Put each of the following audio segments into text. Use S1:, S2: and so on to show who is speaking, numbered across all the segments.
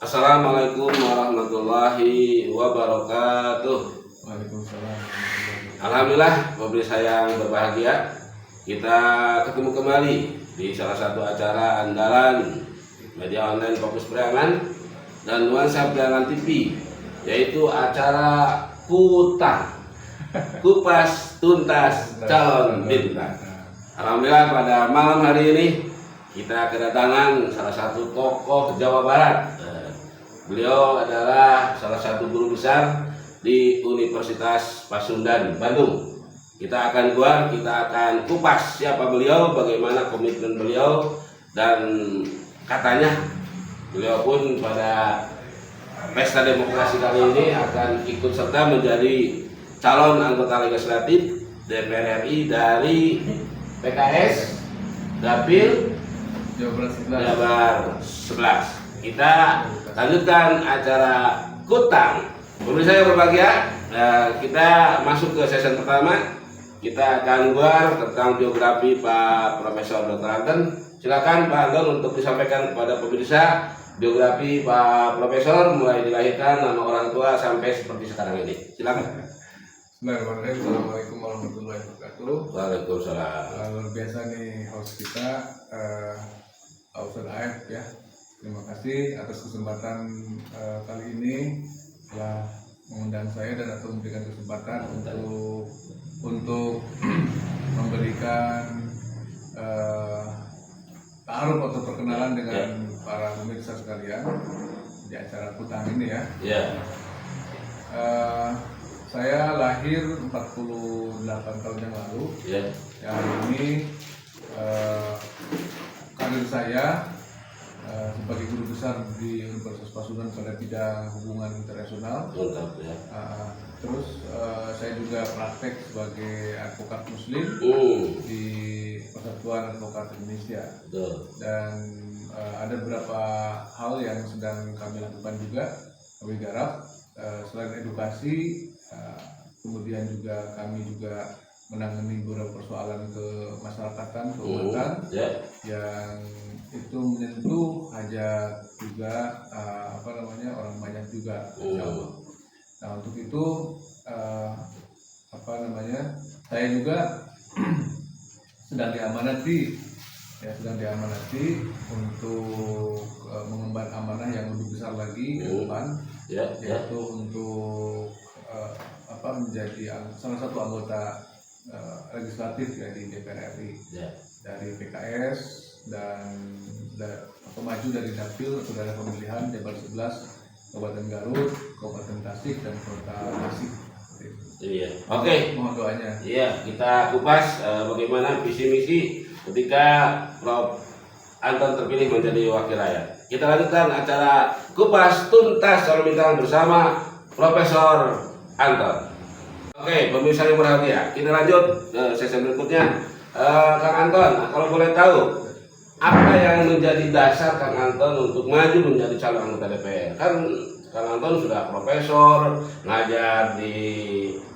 S1: Assalamualaikum warahmatullahi wabarakatuh.
S2: Waalaikumsalam.
S1: Alhamdulillah, pemirsa yang berbahagia, kita ketemu kembali di salah satu acara andalan media online Fokus Priangan dan Nuansa Priangan TV, yaitu acara Kupas Tuntas Calon Bintang. Alhamdulillah, pada malam hari ini kita kedatangan salah satu tokoh Jawa Barat. Beliau adalah salah satu guru besar di Universitas Pasundan, Bandung. Kita akan kupas siapa beliau, bagaimana komitmen beliau, dan katanya beliau pun pada pesta demokrasi kali ini akan ikut serta menjadi calon anggota legislatif DPR RI dari PKS Dapil Jabar 11. Kita lanjutkan acara Kutang. Pemirsa yang berbahagia, kita masuk ke sesi pertama. Kita akan buat tentang biografi Pak Profesor Dr. Anton. Silakan Pak Anton untuk disampaikan kepada pemirsa biografi Pak Profesor, mulai dilahirkan, nama orang tua sampai seperti sekarang ini. Silakan.
S2: Bismillahirrahmanirrahim. Assalamualaikum warahmatullahi wabarakatuh.
S1: Waalaikumsalam.
S2: Luar biasa nih host kita, Pak Ustadz Aef ya. Terima kasih atas kesempatan kali ini telah mengundang saya dan atau memberikan kesempatan untuk memberikan ta'aruf atau perkenalan dengan para pemirsa sekalian di acara Kutang ini ya. Saya lahir 48 tahun yang lalu. Yang ini karir saya sebagai guru besar di Universitas Pasundan pada bidang hubungan internasional. Terus saya juga praktek sebagai advokat muslim di Persatuan Advokat Indonesia. Dan ada beberapa hal yang sedang kami lakukan juga, kami garap. Selain edukasi, kemudian juga kami juga menangani beberapa persoalan kemasyarakatan, keumatan yang itu menyentuh hajat juga orang banyak juga. Nah, untuk itu saya juga sedang diamanati untuk mengemban amanah yang lebih besar lagi ke depan, yaitu untuk menjadi salah satu anggota legislatif ya di DPR RI dari PKS dan maju dari dapil atau daerah pemilihan Jabar 11, Kabupaten Garut, Kabupaten Tasik, dan Kota Tasik.
S1: Oke.
S2: Mohon doanya.
S1: Kita kupas bagaimana visi misi ketika Prof. Anton terpilih menjadi wakil rakyat. Kita lanjutkan acara Kupas Tuntas Calon Bintang bersama Profesor Anton. Oke, pemirsa yang berbahagia, kita lanjut ke sesi berikutnya. Kang Anton, kalau boleh tahu, apa yang menjadi dasar Kang Anton untuk maju menjadi calon anggota DPR? Kan Kang Anton sudah profesor, ngajar di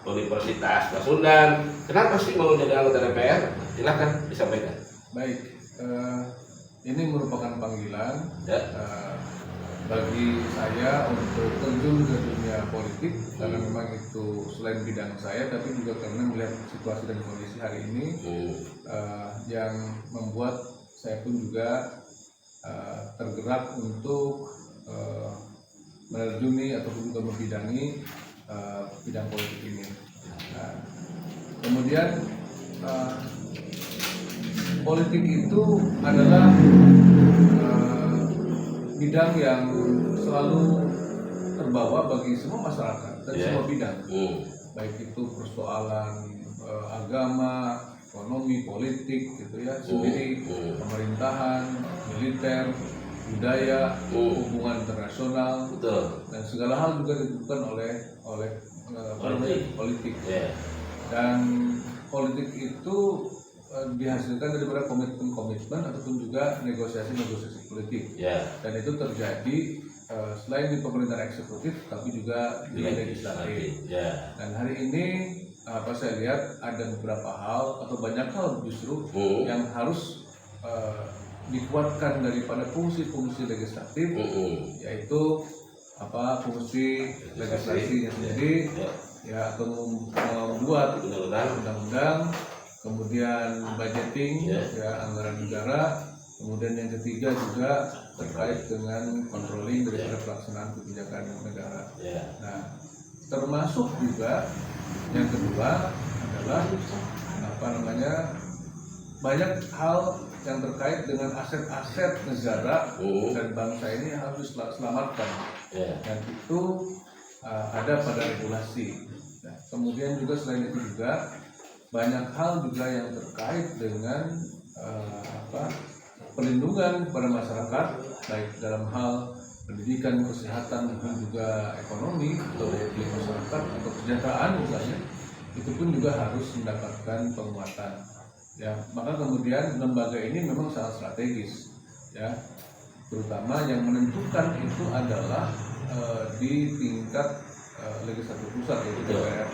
S1: Universitas Pasundan. Kenapa sih mau menjadi anggota DPR? Silahkan disampaikan.
S2: Baik, ini merupakan panggilan bagi saya untuk terjun ke dunia politik, karena memang itu selain bidang saya, tapi juga karena melihat situasi dan kondisi hari ini yang membuat saya pun juga tergerak untuk menerjuni ataupun juga membidangi bidang politik ini. Kemudian politik itu adalah bidang yang selalu terbawa bagi semua masyarakat dan semua bidang, baik itu persoalan agama, ekonomi, politik gitu ya, sendiri, pemerintahan, militer, budaya, hubungan internasional, dan segala hal juga ditentukan oleh politik. Dan politik itu dihasilkan dari komitmen ataupun juga negosiasi politik. Dan itu terjadi selain di pemerintahan eksekutif, tapi juga di legislatif. Dan hari ini saya lihat ada beberapa hal atau banyak hal justru yang harus dikuatkan daripada fungsi-fungsi legislatif, yaitu fungsi legislasinya sendiri, ya, atau membuat undang-undang, kemudian budgeting, ya, anggaran negara, kemudian yang ketiga juga terkait dengan controlling daripada pelaksanaan kebijakan negara. Nah, termasuk juga yang kedua adalah banyak hal yang terkait dengan aset-aset negara dan bangsa ini harus diselamatkan, dan itu ada pada regulasi. Nah, kemudian juga selain itu juga banyak hal juga yang terkait dengan perlindungan kepada masyarakat, baik dalam hal pendidikan, kesehatan, maupun juga ekonomi atau daya beli masyarakat atau kesejahteraan misalnya, itu pun juga harus mendapatkan penguatan. Ya, maka kemudian lembaga ini memang sangat strategis, ya, terutama yang menentukan itu adalah di tingkat legislatif pusat, yaitu DPR,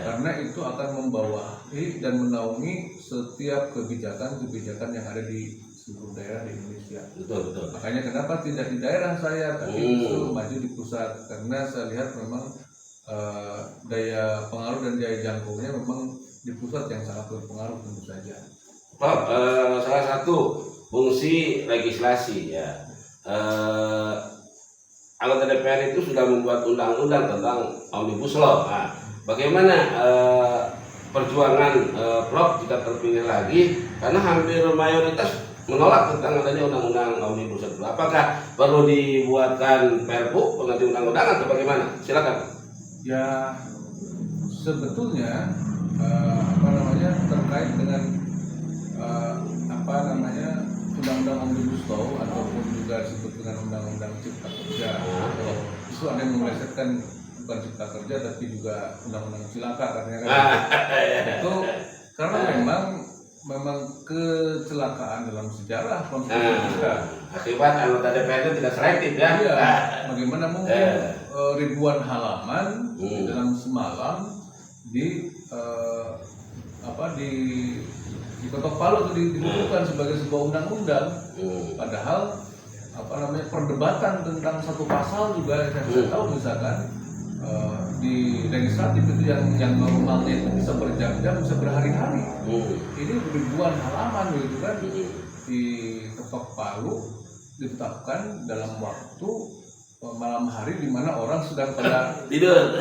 S2: karena itu akan membawahi dan menaungi setiap kebijakan yang ada di seluruh daerah di Indonesia. Betul. Makanya kenapa tidak di daerah saya, tapi justru maju di pusat, karena saya lihat memang daya pengaruh dan daya jangkaunya memang di pusat yang sangat berpengaruh tentu saja.
S1: Prof, salah satu fungsi legislasi, ya, anggota DPR itu sudah membuat undang-undang tentang Omnibus Law. Nah, bagaimana perjuangan Prof jika terpilih lagi, karena hampir mayoritas menolak tentang adanya undang-undang Omnibus Law. Apakah perlu dibuatkan Perpu pengganti undang-undang atau bagaimana? Silakan.
S2: Ya, sebetulnya terkait dengan undang-undang Omnibus Law ataupun juga disebut dengan undang-undang Cipta Kerja, atau itu ada yang melesetkan bukan Cipta Kerja tapi juga undang-undang Cilaka katanya kan. Itu karena memang kecelakaan dalam sejarah konstitusi kita.
S1: Akibat anggota DPR itu tidak selektif, ya.
S2: Iya, bagaimana mungkin ribuan halaman dalam semalam diketok palu atau dibutuhkan sebagai sebuah undang-undang, padahal perdebatan tentang satu pasal juga saya tahu misalkan di legislatif itu yang normalnya itu bisa berjam-jam, bisa berhari-hari, ini ribuan halaman gitu kan, diketok palu, ditetapkan dalam waktu malam hari di mana orang sedang pada
S1: tidur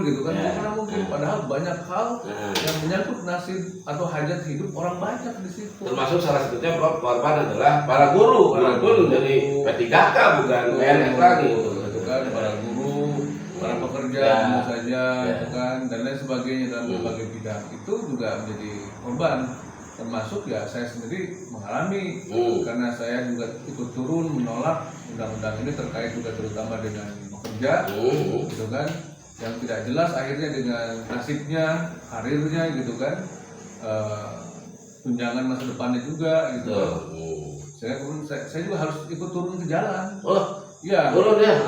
S2: gitu kan. Karena mungkin padahal banyak hal yang menyangkut nasib atau hajat hidup orang banyak di situ.
S1: Termasuk salah satunya korban adalah para guru, walaupun dari P3K bukan PNS lagi,
S2: itu kan, para guru, para pekerja tentu saja, itu kan, dan lain sebagainya dalam berbagai bidang itu juga menjadi korban. Termasuk ya saya sendiri mengalami, karena saya juga ikut turun menolak undang-undang ini terkait juga terutama dengan pekerja, gitu kan, yang tidak jelas akhirnya dengan nasibnya, karirnya, gitu kan, tunjangan masa depannya juga, gitu kan. Saya juga harus ikut turun ke jalan. Iya,
S1: turun ya.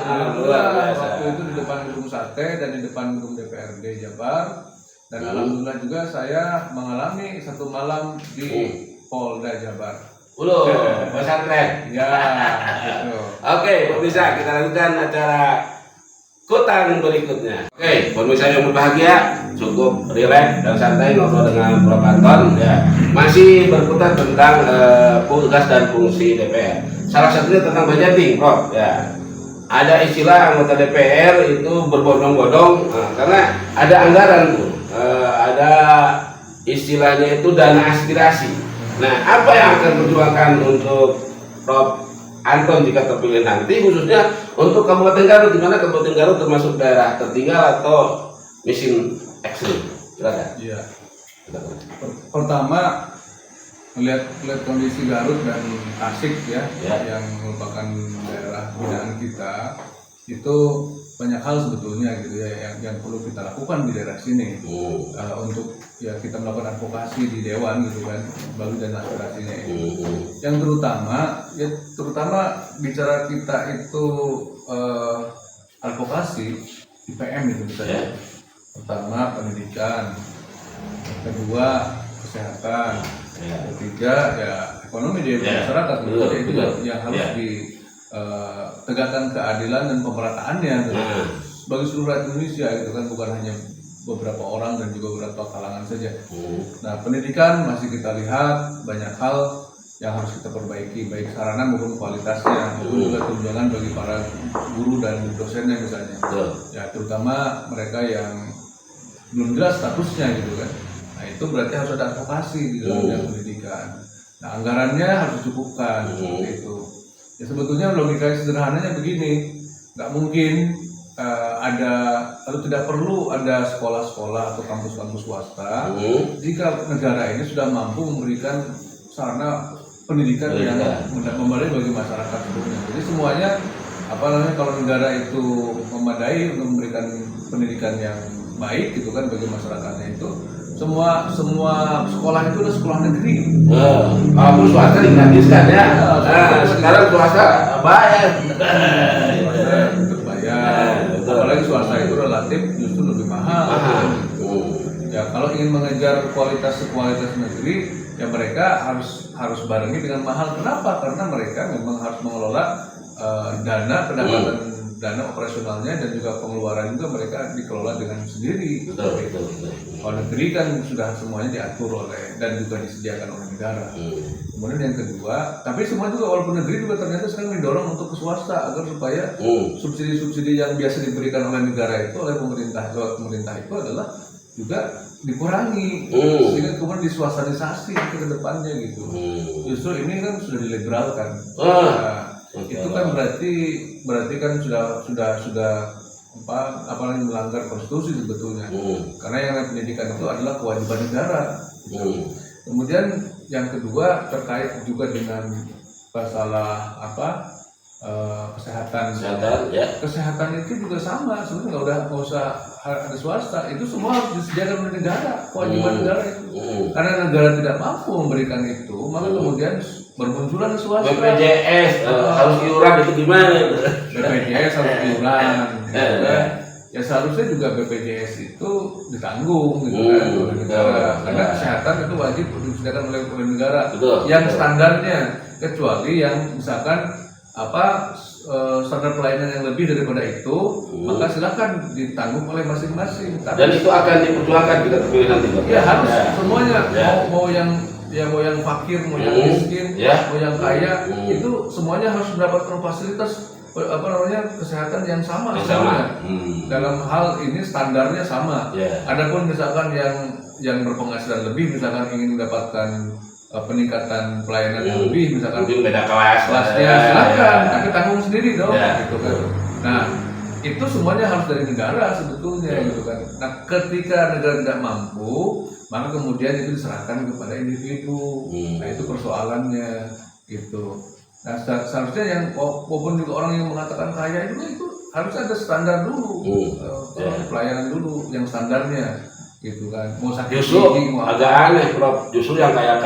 S2: Waktu itu di depan gedung Sate dan di depan gedung DPRD Jabar. Dan alhamdulillah juga saya mengalami satu malam di Polda Jabar.
S1: Pesantren.
S2: Ya, gitu.
S1: Oke, pemirsa, kita lanjutkan acara Kutang berikutnya. Oke, pemirsa yang berbahagia, cukup rileks dan santai ngobrol dengan Prof Anton, ya. Masih berputar tentang tugas dan fungsi DPR. Salah satunya tentang budgeting, Prof. Ya. Ada istilah anggota DPR itu berbondong-bondong, karena ada anggaran tuh. Ada istilahnya itu dana aspirasi. Nah, apa yang akan perjuangkan untuk Prof Anton jika terpilih nanti, khususnya untuk Kabupaten Garut, di mana Kabupaten Garut termasuk daerah tertinggal atau miskin ekstrim? Silakan.
S2: Iya. Pertama, melihat kondisi Garut dan Tasik ya, yang merupakan daerah binaan kita, itu banyak hal sebetulnya gitu ya yang perlu kita lakukan di daerah sini, untuk ya kita melakukan advokasi di dewan gitu kan, baru dan aspirasinya ini. Yang terutama bicara kita itu advokasi IPM itu misalnya. Pertama pendidikan, kedua kesehatan, ketiga ya ekonomi dari masyarakat. Jadi itu yang harus ditegakkan keadilan dan pemerataannya bagi seluruh rakyat Indonesia gitu kan, bukan hanya beberapa orang dan juga beberapa kalangan saja. Nah, pendidikan masih kita lihat banyak hal yang harus kita perbaiki, baik sarana maupun kualitasnya, maupun juga tunjangan bagi para guru dan dosennya misalnya. Ya, terutama mereka yang belum jelas statusnya gitu kan. Nah, itu berarti harus ada advokasi di dalam pendidikan. Nah, anggarannya harus dicukupkan seperti itu. Ya, sebetulnya logika sederhananya begini, nggak mungkin ada atau tidak perlu ada sekolah-sekolah atau kampus-kampus swasta jika negara ini sudah mampu memberikan sarana pendidikan yang memadai bagi masyarakat seluruhnya. Jadi semuanya kalau negara itu memadai untuk memberikan pendidikan yang baik gitu kan bagi masyarakatnya, itu semua sekolah itu adalah sekolah negeri.
S1: Kampus swasta digratiskan ya. Sekarang swasta bayar.
S2: Apalagi swasta itu relatif justru lebih mahal. Ya, kalau ingin mengejar kualitas negeri, ya mereka harus barengi dengan mahal. Kenapa? Karena mereka memang harus mengelola dana pendapatan, dana operasionalnya dan juga pengeluaran juga mereka dikelola dengan sendiri. Kalau negeri kan sudah semuanya diatur oleh dan juga disediakan oleh negara. Kemudian yang kedua, tapi semua juga walaupun negeri juga ternyata sekarang didorong untuk ke swasta agar supaya subsidi-subsidi yang biasa diberikan oleh negara itu oleh pemerintah itu adalah juga dikurangi sehingga kemudian diswastanisasi ke depannya gitu. Justru ini kan sudah diliberalkan. Itu kan berarti kan sudah melanggar konstitusi sebetulnya. Karena yang pendidikan itu adalah kewajiban negara. Kemudian yang kedua terkait juga dengan masalah kesehatan. Kesehatan itu juga sama, sebenarnya nggak usah ada swasta, itu semua harus disediakan oleh negara, kewajiban negara itu. Karena negara tidak mampu memberikan itu, maka kemudian bermunculan swasta.
S1: BPJS harus iuran, itu gimana?
S2: BPJS harus iuran. Ya seharusnya juga BPJS itu ditanggung gitu kan oleh negara. Karena kesehatan itu wajib disediakan oleh negara. Yang standarnya, kecuali yang misalkan standar pelayanan yang lebih daripada itu, maka silakan ditanggung oleh masing-masing.
S1: Dan itu akan diperjuangkan kita terpilih nanti.
S2: Ya harus semuanya, mau yang fakir, mau yang miskin, mau yang kaya, itu semuanya harus mendapatkan fasilitas kesehatan yang sama. Dalam hal ini standarnya sama. Adapun misalkan yang berpenghasilan lebih, misalkan ingin mendapatkan peningkatan pelayanan yang lebih, misalkan
S1: mungkin beda kelasnya,
S2: silakan, tapi tanggung sendiri dong, gitu kan. Nah, itu semuanya harus dari negara sebetulnya, gitu kan. Nah, ketika negara tidak mampu, maka kemudian itu diserahkan kepada individu. Nah, itu persoalannya, gitu. Nah, seharusnya yang walaupun juga orang yang mengatakan kaya itu harus ada standar dulu, pelayanan dulu yang standarnya. Gitu kan,
S1: justru agak aneh Prof, justru yang kaya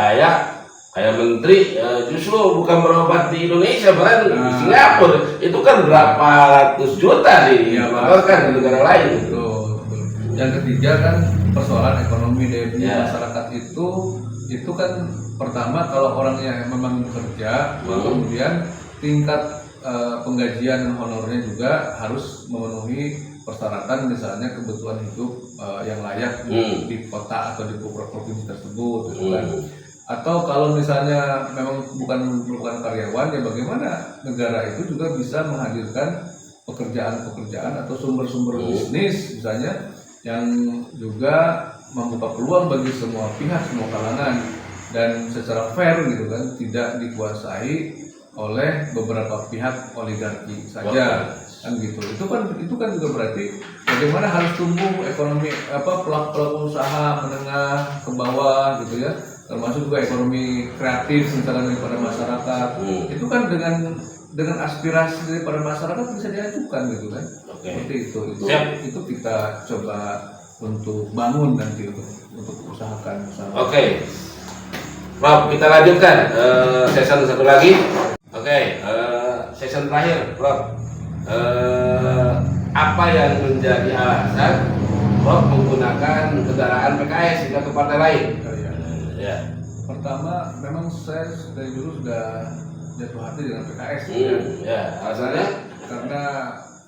S1: menteri justru bukan berobat di Indonesia, bahkan di Singapura itu kan berapa ratus juta bahkan di negara lain.
S2: Betul. Yang ketiga kan persoalan ekonomi dari masyarakat itu kan pertama kalau orangnya memang bekerja, kemudian tingkat penggajian honornya juga harus memenuhi persyaratan, misalnya kebutuhan hidup yang layak di kota atau di provinsi tersebut, gitu kan. Atau kalau misalnya memang bukan karyawan, ya bagaimana negara itu juga bisa menghadirkan pekerjaan-pekerjaan atau sumber-sumber bisnis misalnya yang juga membuka peluang bagi semua pihak, semua kalangan, dan secara fair gitu kan, tidak dikuasai oleh beberapa pihak oligarki saja. Kan gitu. Itu kan juga berarti bagaimana harus tumbuh ekonomi pelaku usaha menengah ke bawah gitu ya, termasuk juga ekonomi kreatif misalnya daripada masyarakat. Itu kan dengan aspirasi daripada masyarakat bisa diajukan gitu kan. Seperti itu kita coba untuk bangun nanti untuk usahakan.
S1: Prof, kita lanjutkan season satu lagi. Season terakhir, Prof. Apa yang menjadi alasan Prof menggunakan kendaraan PKS hingga ke partai lain?
S2: Pertama, memang saya dari dulu sudah jatuh hati dengan PKS,
S1: Ya, alasannya?
S2: Karena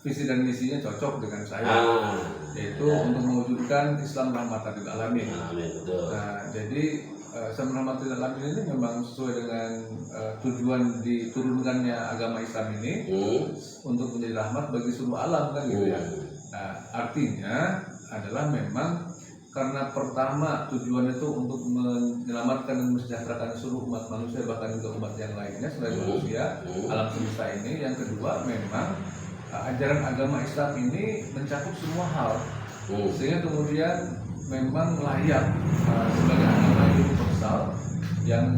S2: visi dan misinya cocok dengan saya, yaitu
S1: ya.
S2: untuk mewujudkan Islam rahmatan lil alamin.
S1: Amin, betul.
S2: Nah, jadi Islam rahmatan lil alamin ini memang sesuai dengan tujuan diturunkannya agama Islam ini untuk menjadi rahmat bagi seluruh alam, kan gitu ya. Nah, artinya adalah memang karena pertama tujuan itu untuk menyelamatkan dan mensejahterakan seluruh umat manusia, bahkan juga umat yang lainnya selain manusia, alam semesta ini. Yang kedua, memang ajaran agama Islam ini mencakup semua hal, sehingga kemudian memang layak sebagai agama universal yang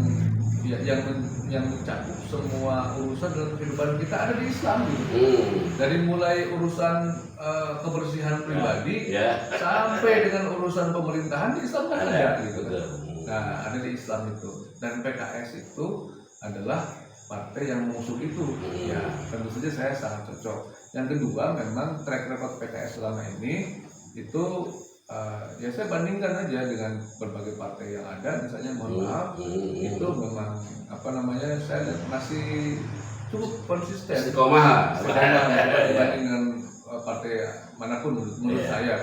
S2: mencakup semua urusan dalam kehidupan kita ada di Islam gitu. Dari mulai urusan kebersihan pribadi sampai dengan urusan pemerintahan di Islam kan ada gitu. Nah, ada di Islam itu, dan PKS itu adalah partai yang mengusung itu. Ya, tentu saja saya sangat cocok. Yang kedua, memang track record PKS selama ini itu ya saya bandingkan aja dengan berbagai partai yang ada, misalnya mohon maaf itu memang saya lihat masih cukup konsisten dibanding dengan partai manapun menurut saya.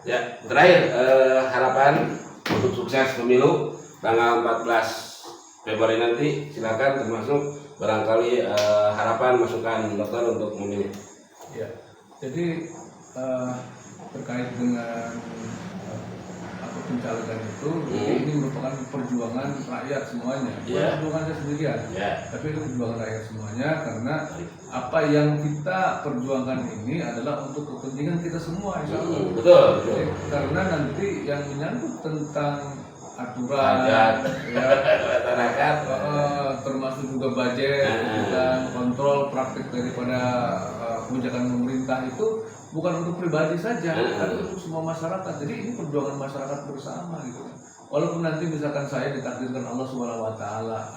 S1: Ya, terakhir harapan untuk sukses pemilu tanggal 14 Februari nanti, silakan, termasuk barangkali harapan masukan dokter untuk memilih.
S2: Ya, jadi terkait dengan pencalegan itu, ini merupakan perjuangan rakyat semuanya, bukan perjuangan saya sendirian, tapi itu perjuangan rakyat semuanya, karena apa yang kita perjuangkan ini adalah untuk kepentingan kita semua, insya Allah.
S1: Betul.
S2: Jadi, karena nanti yang menyangkut tentang aturan, termasuk juga budget, dan kontrol praktik daripada kebijakan pemerintah itu bukan untuk pribadi saja, tapi untuk semua masyarakat. Jadi ini perjuangan masyarakat bersama gitu. Walaupun nanti misalkan saya ditakdirkan Allah SWT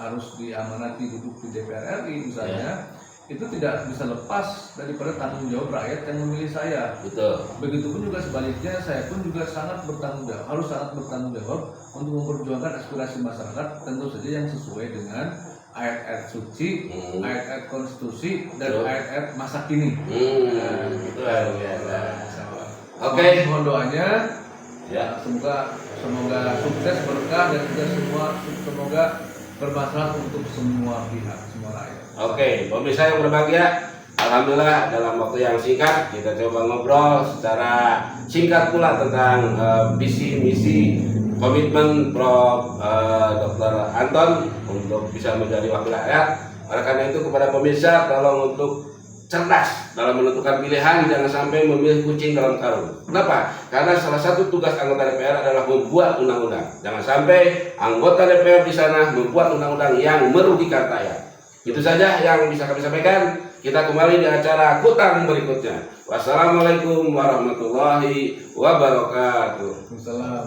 S2: harus diamanati duduk di DPR RI misalnya, itu tidak bisa lepas daripada tanggung jawab rakyat yang memilih saya.
S1: Betul.
S2: Begitupun juga sebaliknya, saya pun juga harus sangat bertanggung jawab untuk memperjuangkan aspirasi masyarakat, tentu saja yang sesuai dengan ayat-ayat suci, ayat-ayat konstitusi, dan ayat-ayat masa kini.
S1: Itu luar biasa.
S2: Oke. Mohon doanya, semoga sukses, berkah, dan juga semoga bermanfaat untuk semua pihak, semua rakyat.
S1: Oke, pemirsa yang berbahagia, alhamdulillah dalam waktu yang singkat kita coba ngobrol secara singkat pula tentang visi misi komitmen Prof. Dr. Anton untuk bisa menjadi wakil rakyat. Oleh karena itu, kepada pemirsa, tolong untuk cerdas dalam menentukan pilihan, jangan sampai memilih kucing dalam karung. Kenapa? Karena salah satu tugas anggota DPR adalah membuat undang-undang. Jangan sampai anggota DPR di sana membuat undang-undang yang merugikan rakyat. Itu saja yang bisa kami sampaikan. Kita kembali di acara Kutang berikutnya. Wassalamualaikum warahmatullahi wabarakatuh.
S2: Waalaikumsalam.